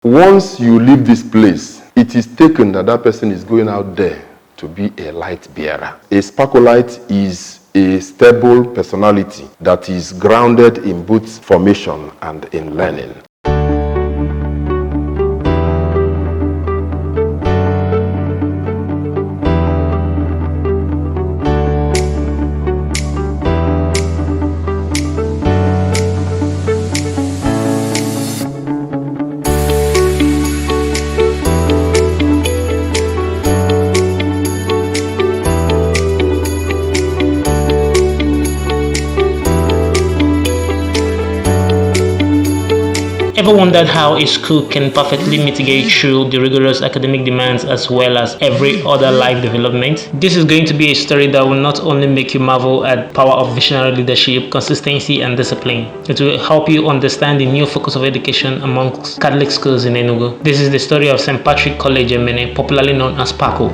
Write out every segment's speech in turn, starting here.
Once you leave this place, it is taken that that person is going out there to be a light bearer. A sparkolite is a stable personality that is grounded in both formation and in learning. Ever wondered how a school can perfectly mitigate through the rigorous academic demands as well as every other life development? This is going to be a story that will not only make you marvel at the power of visionary leadership, consistency, and discipline. It will help you understand the new focus of education amongst Catholic schools in Enugu. This is the story of St. Patrick College Emene, popularly known as PACO.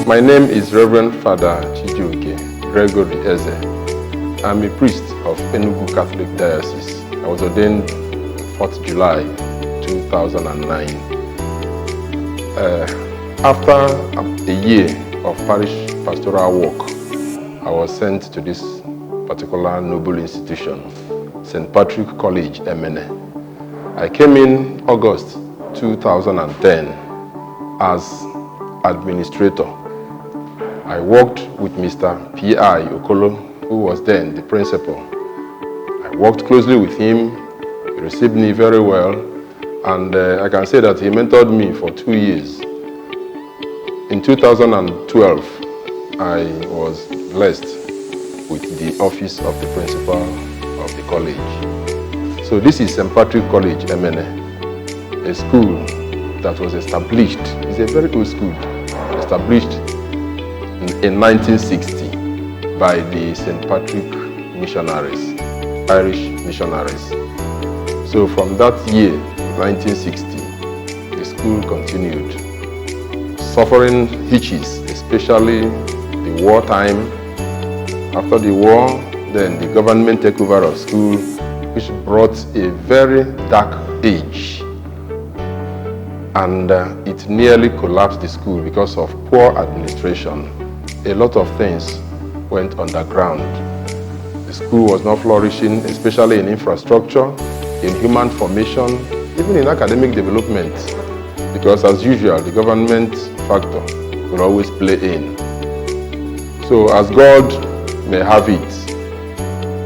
My name is Reverend Father Chijioke Gregory Eze. I'm a priest of Enugu Catholic Diocese. I was ordained 4th July 2009. After a year of parish pastoral work, I was sent to this particular noble institution, St. Patrick College Emene. I came in August 2010 as administrator. I worked with Mr. P.I. Okolo, who was then the principal. I worked closely with him. He received me very well, and I can say that he mentored me for 2 years. In 2012, I was blessed with the office of the principal of the college. So this is St. Patrick College Emene, a school that was established. It's a very old school, established in 1960 by the St. Patrick missionaries, Irish missionaries. So from that year, 1960, the school continued, suffering hitches, especially the wartime. After the war, then the government takeover of school, which brought a very dark age. And it nearly collapsed the school because of poor administration. A lot of things went underground. The school was not flourishing, especially in infrastructure, in human formation, even in academic development, because as usual, the government factor will always play in. So as God may have it,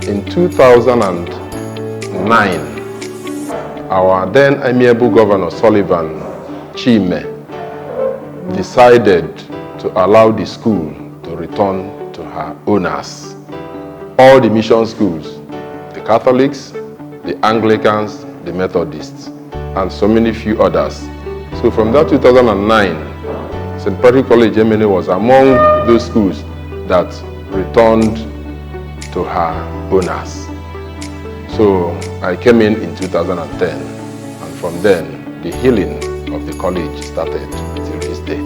in 2009, our then amiable governor, Sullivan Chime, decided to allow the school to return to her owners. All the mission schools, the Catholics, the Anglicans, the Methodists, and so many few others. So from that 2009, St. Patrick College Emene was among those schools that returned to her owners. So I came in 2010, and from then, the healing of the college started till this day.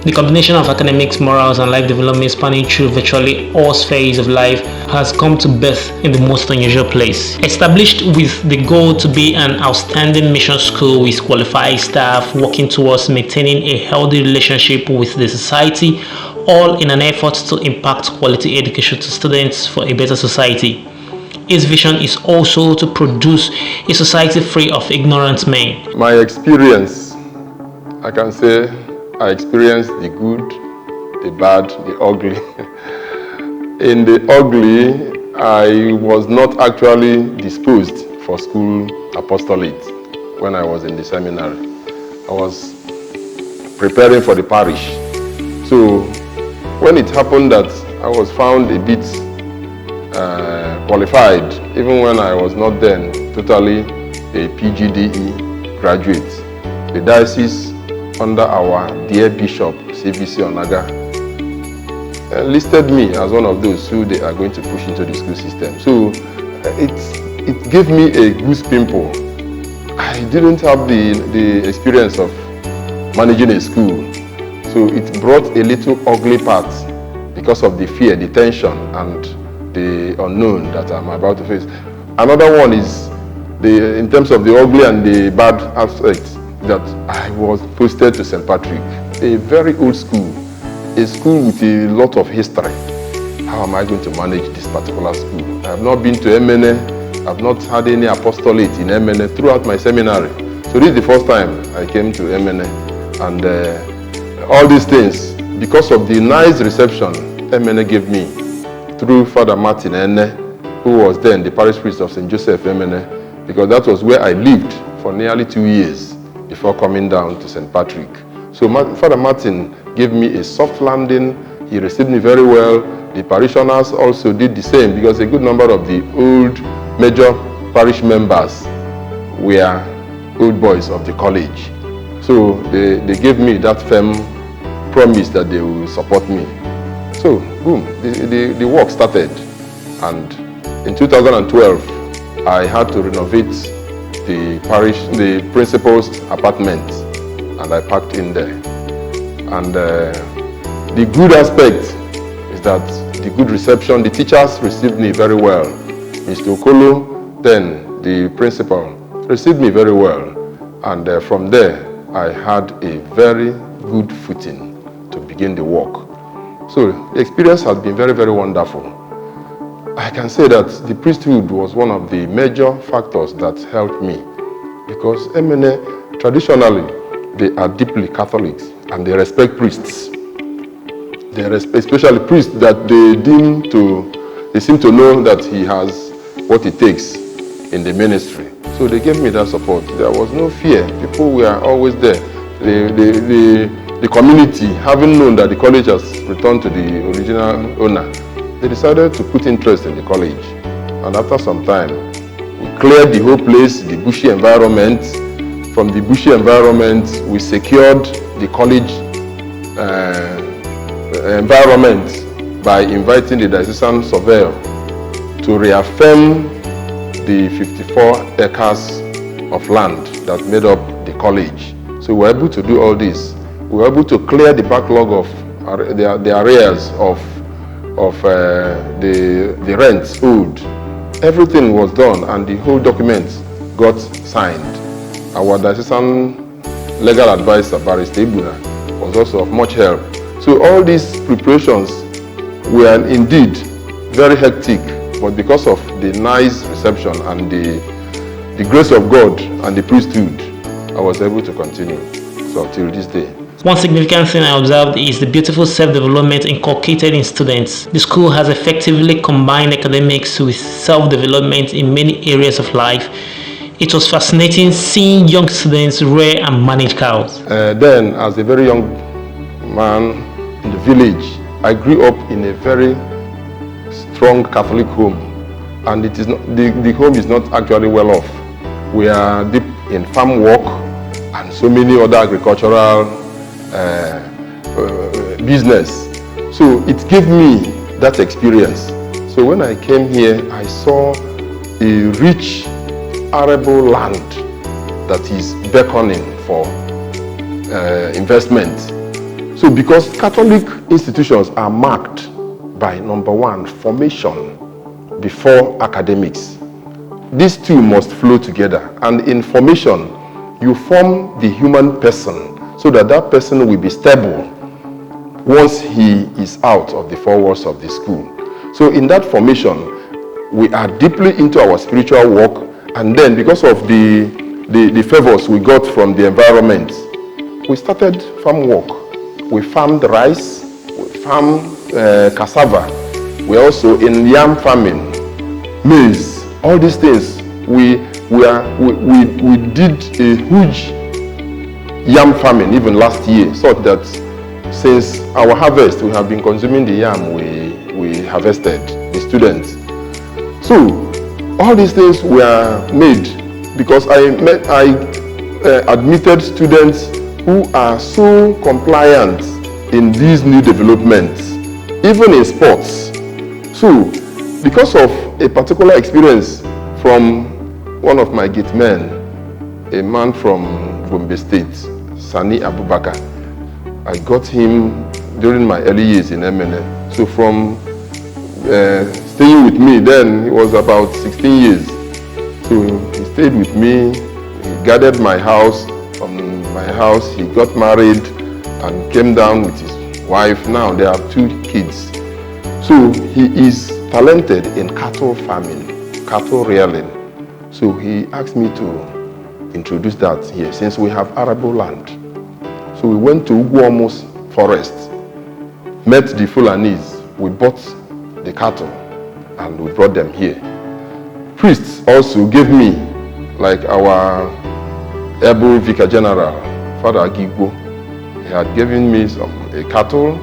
The combination of academics, morals, and life development spanning through virtually all spheres of life has come to birth in the most unusual place. Established with the goal to be an outstanding mission school with qualified staff working towards maintaining a healthy relationship with the society, all in an effort to impact quality education to students for a better society. Its vision is also to produce a society free of ignorant men. My experience, I can say, I experienced the good, the bad, the ugly. In the ugly, I was not actually disposed for school apostolate when I was in the seminary. I was preparing for the parish So when it happened that I was found a bit qualified, even when I was not then totally a PGDE graduate, the diocese under our dear Bishop CVC Onaga listed me as one of those who they are going to push into the school system. So it gave me a goose pimple. I didn't have the experience of managing a school, so it brought a little ugly part because of the fear, the tension, and the unknown that I'm about to face. Another one is in terms of the ugly and the bad aspect, that I was posted to St. Patrick, a very old school, a school with a lot of history. How am I going to manage this particular school? I have not been to MNA. I've not had any apostolate in MNA throughout my seminary. So this is the first time I came to MNA, and all these things, because of the nice reception MNA gave me through Father Martin Ene, who was then the parish priest of St. Joseph MNA, because that was where I lived for nearly 2 years before coming down to St. Patrick. So Father Martin gave me a soft landing. He received me very well. The parishioners also did the same, because a good number of the old major parish members were old boys of the college. So they gave me that firm promise that they will support me. So boom, the work started, and in 2012 I had to renovate the principal's apartment, and I packed in there. And the good aspect is that the good reception, the teachers received me very well. Mr. Okolo, then the principal, received me very well, and from there I had a very good footing to begin the work. So the experience has been very, very wonderful. I can say that the priesthood was one of the major factors that helped me, because MNA, traditionally, they are deeply Catholics and they respect priests. They respect, especially priests that they seem to know that he has what it takes in the ministry. So they gave me that support. There was no fear. People were always there. The community, having known that the college has returned to the original owner, they decided to put interest in the college. And after some time, we cleared the whole place, the bushy environment. From the bushy environment, we secured the college environment by inviting the diocesan surveyor to reaffirm the 54 acres of land that made up the college. So we were able to do all this. We were able to clear the backlog of the arrears of the rents owed. Everything was done, and the whole document got signed. Our diocesan legal advisor, Barrister Ibuna, was also of much help. So all these preparations were indeed very hectic, but because of the nice reception and the grace of God and the priesthood, I was able to continue. So till this day. One significant thing I observed is the beautiful self-development inculcated in students. The school has effectively combined academics with self-development in many areas of life. It was fascinating seeing young students rear and manage cows. Then, as a very young man in the village, I grew up in a very strong Catholic home, and it is not, the home is not actually well off. We are deep in farm work and so many other agricultural business. So it gave me that experience. So when I came here, I saw a rich arable land that is beckoning for investment. So because Catholic institutions are marked by, number one, formation before academics. These two must flow together, and in formation you form the human person so that that person will be stable once he is out of the four walls of the school. So in that formation, we are deeply into our spiritual work, and then because of the favors we got from the environment, we started farm work. We farmed rice, we farmed cassava. We're also in yam farming, maize, all these things. We did a huge yam farming even last year, so that since our harvest, we have been consuming the yam we harvested, the students. So all these things were made because I admitted students who are so compliant in these new developments, even in sports. So because of a particular experience from one of my gate men, a man from Gombe State, Sani Abubakar, I got him during my early years in MNN. So from staying with me then, he was about 16 years. So he stayed with me, he guarded my house. From my house, he got married and came down with his wife. Now they have 2 kids. So he is talented in cattle farming, cattle rearing. So he asked me to introduce that here since we have arable land. So we went to Uguamo's forest, met the Fulanis, we bought the cattle and we brought them here. Priests also gave me, like our able Vicar General, Father Agigbo, he had given me a cattle,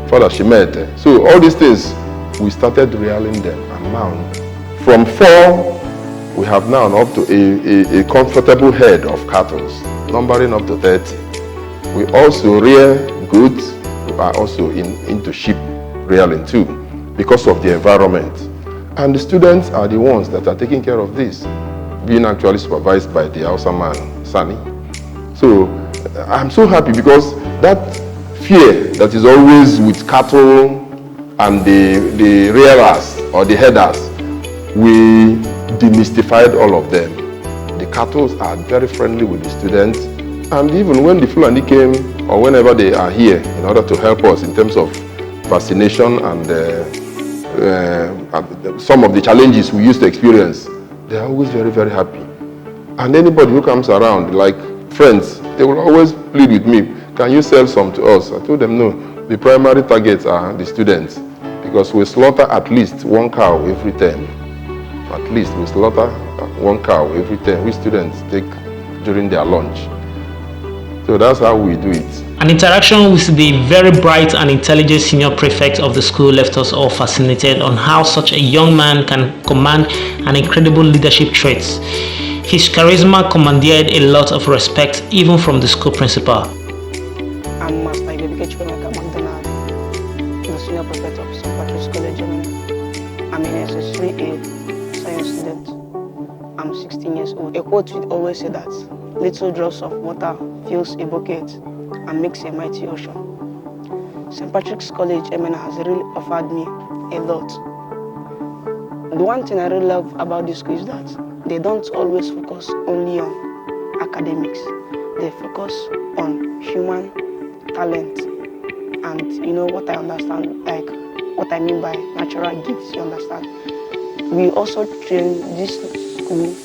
Father Shimete. So all these things, we started rearing them, and now from 4, we have now up to a comfortable head of cattle, numbering up to 30. We also rear goats. We are also into sheep rearing too, because of the environment. And the students are the ones that are taking care of this, being actually supervised by the Hausa man, Sani. So I'm so happy because that fear that is always with cattle and the rearers or the headers, we demystified all of them. The cattle are very friendly with the students, and even when the Fulani came, or whenever they are here in order to help us in terms of vaccination and some of the challenges we used to experience, they are always very, very happy. And anybody who comes around, like friends, they will always plead with me, can you sell some to us? I told them no, the primary targets are the students, because we slaughter at least 1 cow every term. At least we slaughter 1 cow every term, which students take during their lunch. So that's how we do it. An interaction with the very bright and intelligent senior prefect of the school left us all fascinated on how such a young man can command an incredible leadership traits. His charisma commanded a lot of respect even from the school principal. I'm Master Ibebike McDonald, the senior prefect of St. Patrick's College. I'm an SS3A science student. I'm 16 years old. A quote would always say that little drops of water fills a bucket and makes a mighty ocean. St. Patrick's College Emena has really offered me a lot. The one thing I really love about this school is that they don't always focus only on academics. They focus on human talent. And you know what I understand, like what I mean by natural gifts, you understand? We also train, this school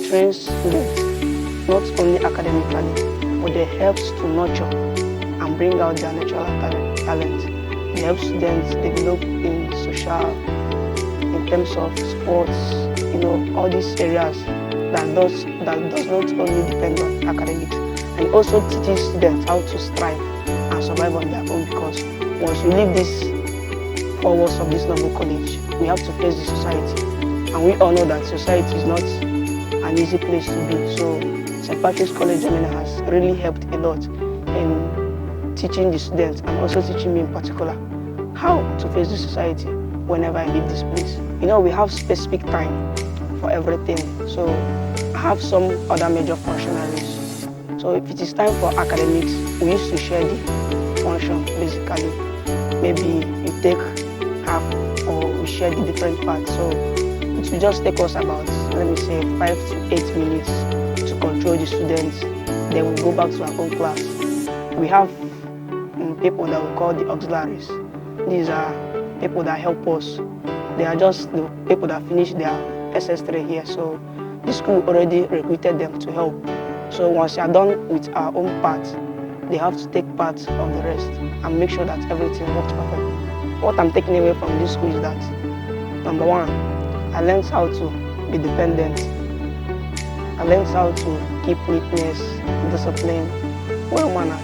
trains students not only academically, but they help to nurture and bring out their natural talent. They help students develop in social, in terms of sports, you know, all these areas that does not only depend on academics, and also teaches students how to strive and survive on their own, because once we leave these 4 walls of this noble college, we have to face the society. And we all know that society is not an easy place to be. So St. Patrick's College Germany has really helped a lot in teaching the students, and also teaching me in particular how to face the society whenever I leave this place. You know, we have specific time for everything. So I have some other major functionaries. So if it is time for academics, we used to share the function basically. Maybe you take half, or we share the different parts. So it will just take us about, let me say, 5 to 8 minutes to control the students. Then we go back to our own class. We have people that we call the auxiliaries. These are people that help us. They are just the people that finish their SS3 here. So the school already recruited them to help. So once they are done with our own part, they have to take part of the rest and make sure that everything works perfectly. What I'm taking away from this school is that, number one, I learned how to be dependent. I learned how to keep neatness, discipline, well-mannered.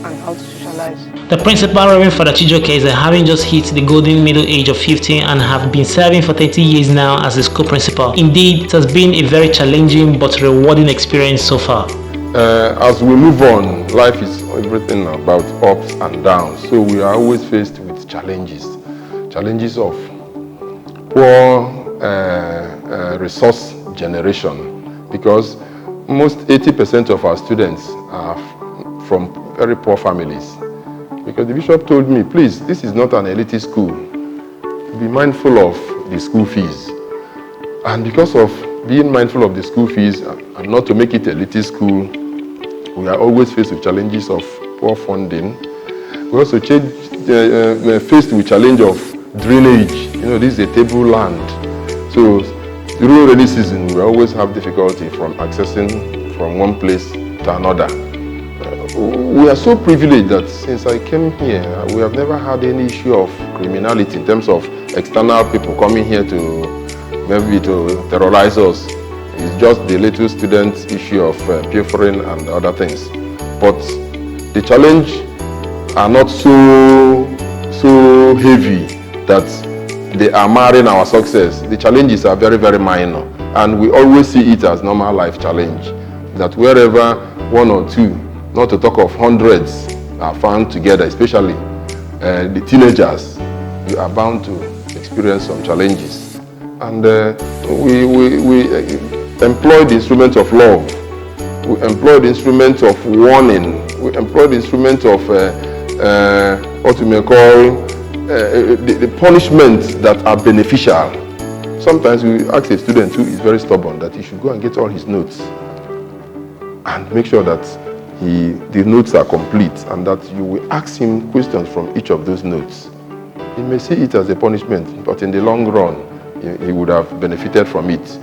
and how to socialize. The principal, Reverend Father Chijoke, is having just hit the golden middle age of 50 and have been serving for 30 years now as a school principal. Indeed, it has been a very challenging but rewarding experience so far. As we move on, life is everything about ups and downs. So we are always faced with challenges of poor resource generation, because most 80% of our students are from very poor families. Because the bishop told me, please, this is not an elite school. Be mindful of the school fees. And because of being mindful of the school fees and not to make it elite school, we are always faced with challenges of poor funding. We also faced with challenge of drainage. You know, this is a table land. So during rainy season, we always have difficulty from accessing from one place to another. We are so privileged that since I came here, we have never had any issue of criminality in terms of external people coming here to maybe to terrorize us. It's just the little student issue of pilfering and other things. But the challenge are not so heavy that they are marring our success. The challenges are very, very minor. And we always see it as normal life challenge. That wherever one or two, not to talk of hundreds, are found together, especially the teenagers, you are bound to experience some challenges. And we employ the instrument of love. We employ the instrument of warning. We employ the instrument of what we may call the punishments that are beneficial. Sometimes we ask a student who is very stubborn that he should go and get all his notes and make sure that the notes are complete, and that you will ask him questions from each of those notes. He may see it as a punishment, but in the long run, he would have benefited from it.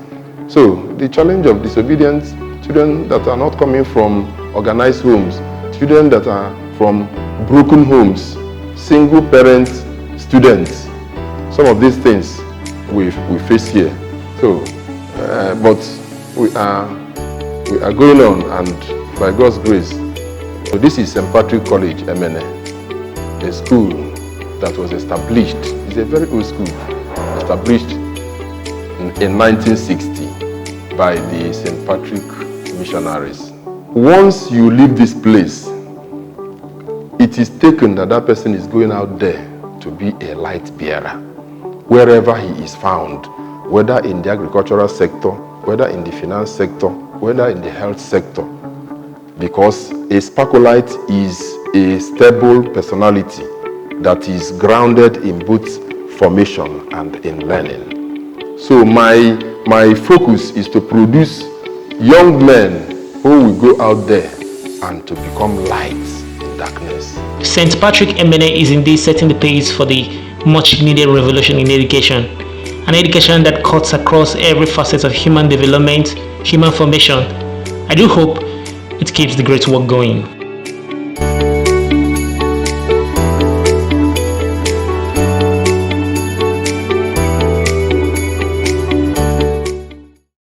So the challenge of disobedient children that are not coming from organized homes, children that are from broken homes, single parent students, some of these things we face here. So, but we are going on, and by God's grace. So this is St. Patrick College, Emene, a school that was established. It's a very old school, established in 1960 by the St. Patrick missionaries. Once you leave this place, it is taken that that person is going out there to be a light bearer, wherever he is found, whether in the agricultural sector, whether in the finance sector, whether in the health sector. Because a Spacolite is a stable personality that is grounded in both formation and in learning. So my focus is to produce young men who will go out there and to become lights in darkness. St. Patrick Emene is indeed setting the pace for the much needed revolution in education. An education that cuts across every facet of human development, human formation. I do hope it keeps the great work going.